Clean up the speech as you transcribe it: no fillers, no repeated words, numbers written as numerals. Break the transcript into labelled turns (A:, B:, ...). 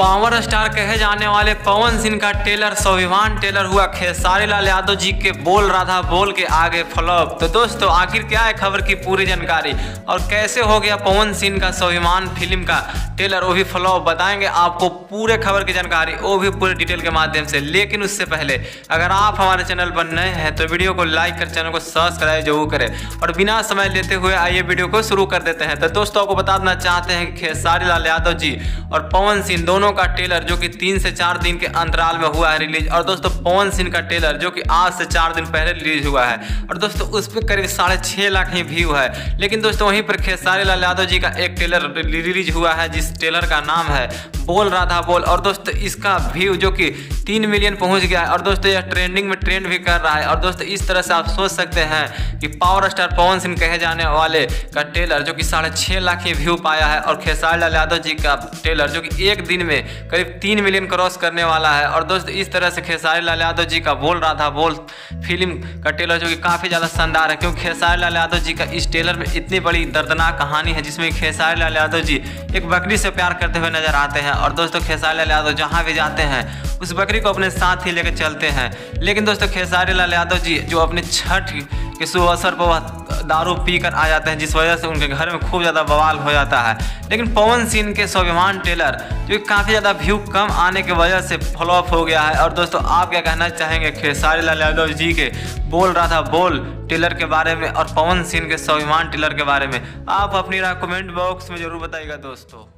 A: Power star कहे जाने वाले पवन सिंह का टेलर स्वाभिमान टेलर हुआ खेसारी लाल यादव जी के बोल रहा था बोल के आगे फ्लॉप। तो दोस्तों आखिर क्या है खबर की पूरी जानकारी और कैसे हो गया पवन सिंह का स्वाभिमान फिल्म का टेलर वो भी फ्लॉप, बताएंगे आपको पूरे खबर की जानकारी, वो भी पूरे डिटेल के माध्यम से। लेकिन उससे पहले अगर आप हमारे चैनल पर नए हैं तो वीडियो को लाइक कर चैनल को सब्सक्राइब जरूर करें और बिना समय लेते हुए आइए वीडियो को शुरू कर देते हैं। तो दोस्तों आपको बता देना चाहते हैं कि खेसारी लाल यादव जी और पवन सिंह दोनों का टेलर जो कि 3 से 4 दिन के अंतराल में हुआ है रिलीज, और दोस्तों पवन सिंह का टेलर जो कि आज से 4 दिन पहले रिलीज हुआ है और दोस्तों उस पर करीब 6.5 लाख ही व्यू है। लेकिन दोस्तों वहीं पर खेसारी लाल यादव जी का एक टेलर रिलीज हुआ है जिस टेलर का नाम है बोल रहा था बोल, और दोस्तों इसका व्यू जो कि 3 मिलियन पहुंच गया है और दोस्तों यह ट्रेंडिंग में ट्रेंड भी कर रहा है। और दोस्तों इस तरह से आप सोच सकते हैं कि पावर स्टार पवन सिंह कहे जाने वाले का टेलर जो कि 6.5 लाख ही व्यू पाया है और खेसारी लाल यादव जी का टेलर जो कि एक दिन में करीब 3 मिलियन क्रॉस करने वाला है। और दोस्तों इस तरह से खेसारी लाल यादव जी का बोल रहा था बोल फिल्म का टेलर जो कि काफ़ी ज़्यादा शानदार है, क्योंकि खेसारी लाल यादव जी का इस टेलर में इतनी बड़ी दर्दनाक कहानी है जिसमें खेसारी लाल यादव जी एक बकरी से प्यार करते हुए नजर आते हैं और दोस्तों खेसारी लाल यादव जहाँ भी जाते हैं उस बकरी को अपने साथ ही लेकर चलते हैं। लेकिन दोस्तों खेसारी लाल यादव जी जो अपने छठ के शुभ अवसर पर वह दारू पी कर आ जाते हैं जिस वजह से उनके घर में खूब ज़्यादा बवाल हो जाता है। लेकिन पवन सिंह के स्वाभिमान टेलर जो काफ़ी ज़्यादा व्यू कम आने की वजह से फ्लॉप हो गया है। और दोस्तों आप क्या कहना चाहेंगे खेसारी लाल यादव जी के बोल रहा था बोल टेलर के बारे में और पवन सिंह के स्वाभिमान टेलर के बारे में? आप अपनी राय कमेंट बॉक्स में जरूर बताइएगा दोस्तों।